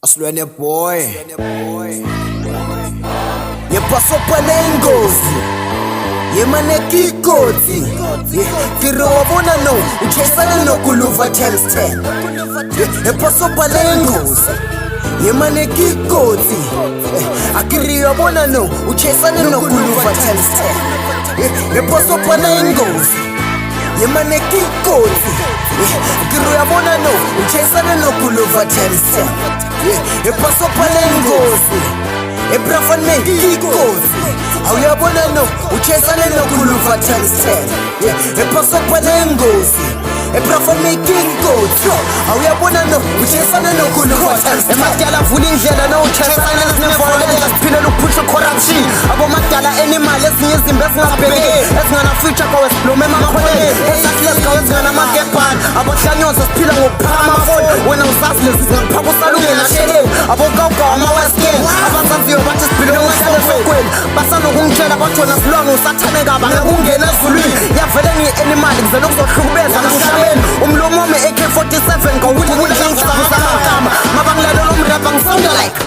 Asilwene boy Yepasopa nengozi Yemanekikoti Kiro wabona no Uchesana no kuluva times 10 Yepasopa nengozi Yemanekikoti Akiri wabona no Uchesana no kuluva times 10 Yepasopa nengozi Yemanekikoti Kiro wabona no Uchesana no kuluva times 10 Yepasopa nengozi Ebrafan mengikozi Awuyabona no uchesane no kuluva times 10 Epasopa nengozi Ebrafan mengikozi Awuyabona no uchesane no kuluva times 10 Emadala vula indlela no uchesane nezinevolela Siphilele ukupusha corruption Abo madala animal ezinye izimbe ezingabheke Ezingana future kwawe siblome emakhole Esathless kwawe ezingana magebhan Abo hlanyoza siphila ngokuphaka amafoni Wena uzazi lezi zingakuphaka usalunge nashele Abo gawugawa ama-western Abazanziyo bathi siphile ngohlale sokweni Basanokungitshela batshona silwangu usathaneka Bangekungena ezulwini Yavele ngiyi-animal ngizele ukuzohlukubeza emhlabeni Umlomo wami AK-47 ngawuthi kulela ngisabuza amagama Mabangilalela umrapa ngisounda like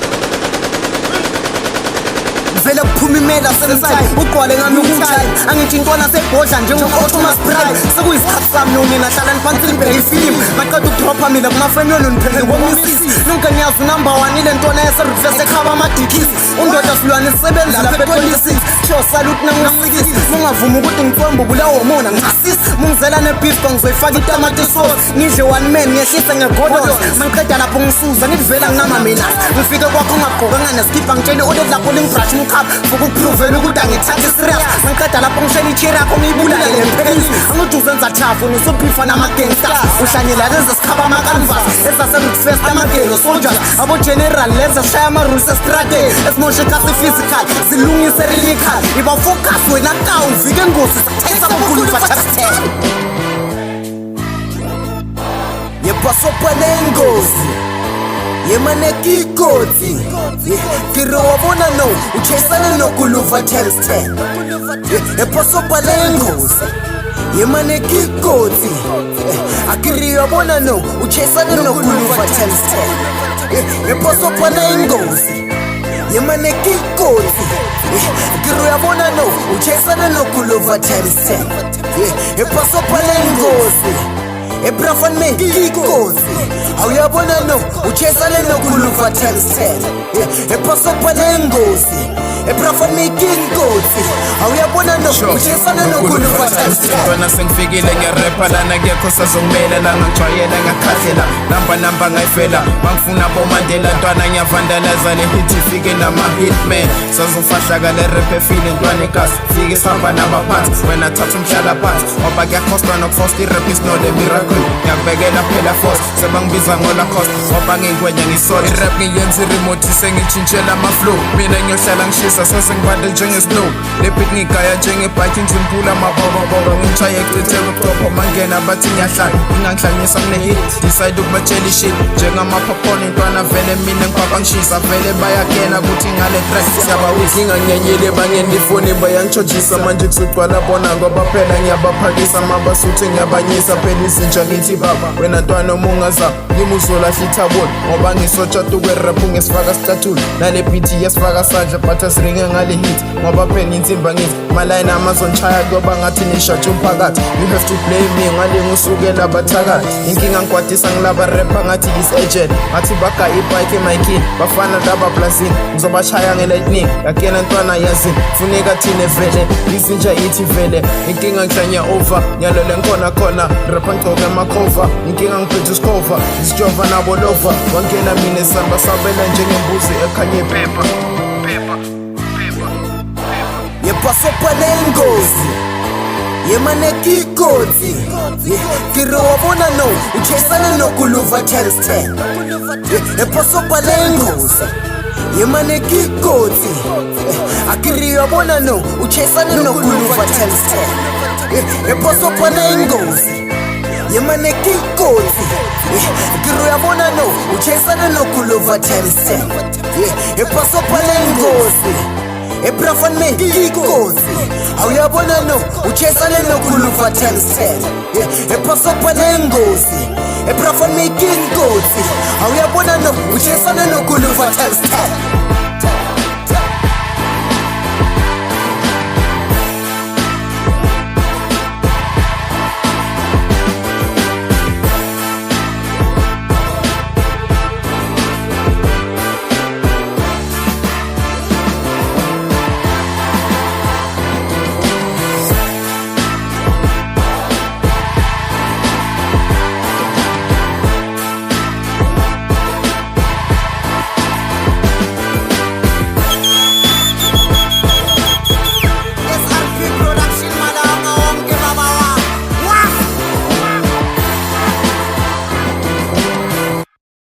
Vele kuphuma imela senside Ugqwale ngami ukuthayi Angithi intwana sebhodla njengo-Optimus Prime Sekuyisikhathi sami nonina hlalani phansi ngibheke ifilimu Ngaqeda ukudropha mina kumaframe yonu niphethe ngomisisi Nonke niyazi unumber 1 ile ntwana yaseruthless ekhaba amadikisi Undoda silwane sisebenzi lapha e-26 Sho salute nangusikisi Mungavuma ukuthi ngicombe ubulawo mona ngichasisi Mungizela ne-beef ngizoyifaka itamati sauce Ngidle one man ngehlise ngegodos Mangiqeda lapho ngisuza ngivela nginama mina Ngifike kwakho ungagqokanga neskipa ngitshele odod lapho lingibrush mkhapha Fuku kuprovela ukuthi angithathe serious Mangiqeda lapho ngishela ichiri yakho ngiyibulale ngemphelisi Angithi uzenza thafu nosophifa nama-gangsta Uhlanyela lezi sikhaba ama-canvas Ezaseruthless amagelo soldiers Abo-general lezi shaya ama-rules estradeni Esimoshe kasi physical zilungise lyrical Iba-focus wena kawu uvike ngosi Sakuthaisa bokuluva times 10 Yepasopa nengozi Yemanekikoti Kiro wabona no Uchesane no kuluva times 10 Yepasopa nengozi Yemanekikoti Akiri wabona no Uchesane no kuluva times 10 Yepasopa nengozi Yemanekikoti Kiro wabona no Uchesane no kuluva times 10 Yepasopa nengozi Ebrafan mengikozi Awuyabona no uchesane no kuluva times 10 Epasopa nengozi Ebrafan mengikozi Awuyabona no uchesane no kuluva times 10 Ntwana sengifikile ngiyarepa lana ngekho sazongimela la ngijwayela ngakhathela namba ngayifela bangifuna bomandela ntwana ngiyavandalaza le hit ifike nama-hitman sazofahla kale rap efile ntwana ekasi fike sihamba nabaphansi wena thatha umhlala phansi ngoba kuyakhostwa nokufosta i-rap is not a miracle ngiyakubekela phela force sebangibiza ngola cost ngoba ngingwenya ngisole i-rap ngiyenza i-remote sengitshintshela ama-flow mina ngiyohlala ngishisa sezingibande njenge-snow le beat ngigaya njengebhayiki ngizimpula amabobobobo ngitshaye ekucithela ucopho mangena bathi ngiyahlala ingangihlanyisa mne-hit decide ukubatshela ishit njengama-popcorn intwana vele mina ngibaba ngishisa vele bayakena kuthi ngale track siyabawisa nginganyenyele bangendifoni bayangitshojisa manje kusugcwala bona ngoba phela ngiyabaphakisa mabasuthi ngiyabanyisa phela izintsha ngithi baba wena ntwana omungazama ngimuzolahla ithabula ngoba ngisotshata ukweraphu ngesifaka statula nale beat yesifaka sandla but asiringe ngale hit ngoba phela insimba ngithi malayini amazonitshaya kuyoba ngathi nishatshe umphakathi you have to blame me ngale ngusukela bathakathi inkinga ngikwatisa ngilaba rapper ngathi is-agent ngathi baga ibike emayikhini bafana laba plazini ngizobashaya nge-lightning yakena ntwana yazini funeka thine vele izintsha ithi vele inkinga ngihlanya over nyalele ngikhona khona rapper ngigcoke emakhova inkinga ngiphethe isikhova isijova nabo lova wangena mina esamba sabela njengembuzi ekhanye iphepha Yepasopa nengozi Yemanekikoti Kiro wabona no Uchesane no kuluva times 10 Yepasopa nengozi Yemanekikoti Akiri wabona no Uchesane no kuluva times 10 Yepasopa nengozi Yemanekikoti Kiro wabona no Uchesane no kuluva times 10 Yepasopa nengozi Ebrafan mengikozi Awuyabona no uchesane no kuluva times 10 Epasopa nengozi Ebrafan mengikozi Awuyabona no uchesane no over time